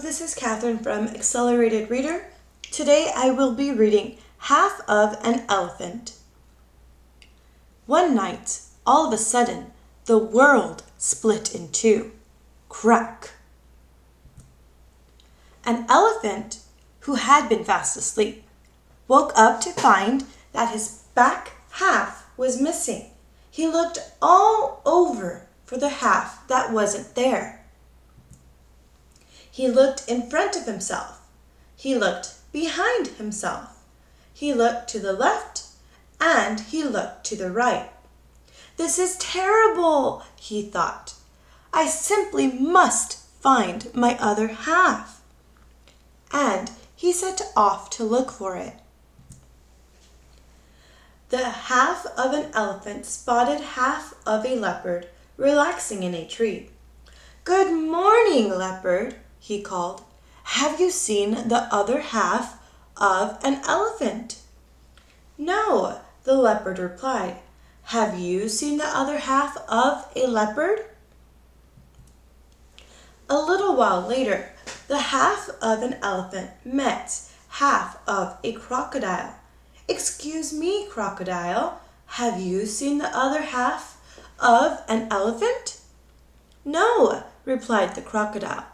this is Catherine from Accelerated Reader. Today I will be reading Half of an Elephant. One night, all of a sudden, the world split in two. Crack! An elephant, who had been fast asleep, woke up to find that his back half was missing. He looked all over for the half that wasn't there. He looked in front of himself. He looked behind himself. He looked to the left and he looked to the right. This is terrible, he thought. I simply must find my other half. And he set off to look for it. The half of an elephant spotted half of a leopard relaxing in a tree. "Good morning, leopard," he called. "Have you seen the other half of an elephant?" "No," the leopard replied. "Have you seen the other half of a leopard?" A little while later, the half of an elephant met half of a crocodile. "Excuse me, crocodile, have you seen the other half of an elephant?" "No," replied the crocodile.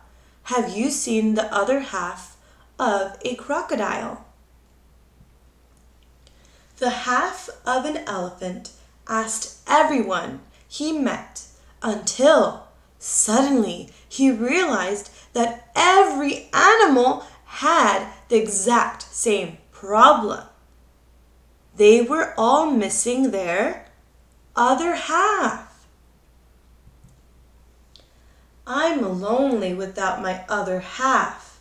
"Have you seen the other half of a crocodile?" The half of an elephant asked everyone he met until suddenly he realized that every animal had the exact same problem. They were all missing their other half. "I'm lonely without my other half,"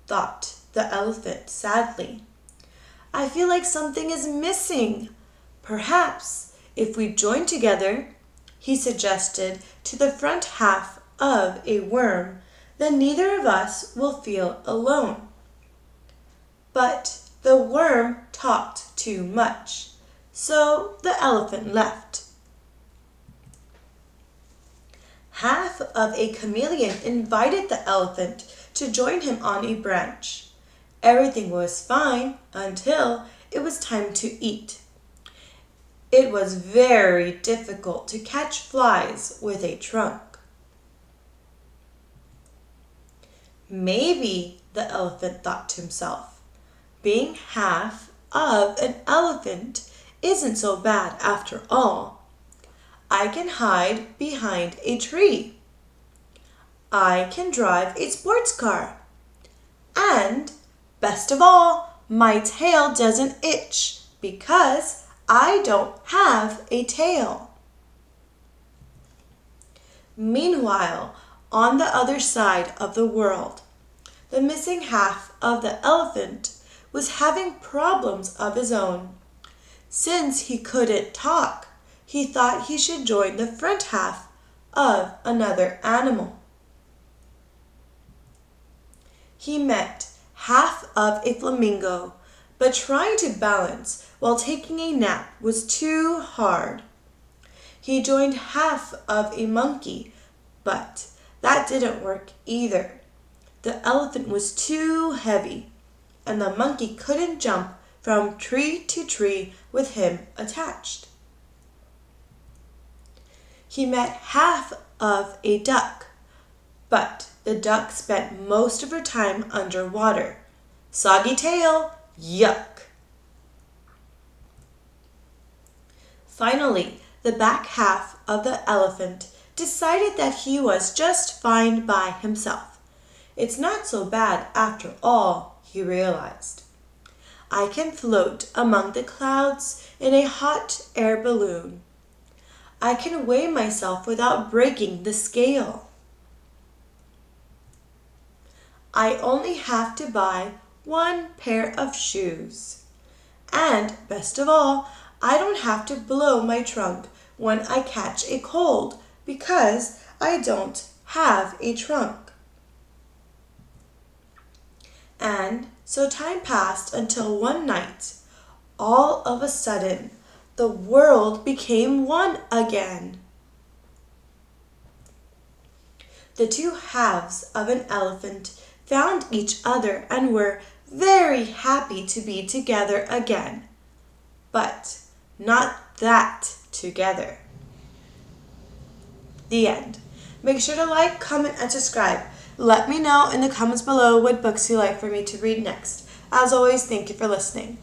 thought the elephant sadly. "I feel like something is missing. Perhaps if we join together," he suggested to the front half of a worm, "then neither of us will feel alone." But the worm talked too much, so the elephant left. Half of a chameleon invited the elephant to join him on a branch. Everything was fine until it was time to eat. It was very difficult to catch flies with a trunk. Maybe, the elephant thought to himself, being half of an elephant isn't so bad after all. I can hide behind a tree. I can drive a sports car. And, best of all, my tail doesn't itch because I don't have a tail. Meanwhile, on the other side of the world, the missing half of the elephant was having problems of his own. Since he couldn't talk, he thought he should join the front half of another animal. He met half of a flamingo, but trying to balance while taking a nap was too hard. He joined half of a monkey, but that didn't work either. The elephant was too heavy, and the monkey couldn't jump from tree to tree with him attached. He met half of a duck, but the duck spent most of her time underwater. Soggy tail, yuck! Finally, the back half of the elephant decided that he was just fine by himself. It's not so bad after all, he realized. I can float among the clouds in a hot air balloon. I can weigh myself without breaking the scale. I only have to buy one pair of shoes. And best of all, I don't have to blow my trunk when I catch a cold because I don't have a trunk. And so time passed until one night, all of a sudden, the world became one again. The two halves of an elephant found each other and were very happy to be together again. But not that together. The end. Make sure to like, comment, and subscribe. Let me know in the comments below what books you'd like for me to read next. As always, thank you for listening.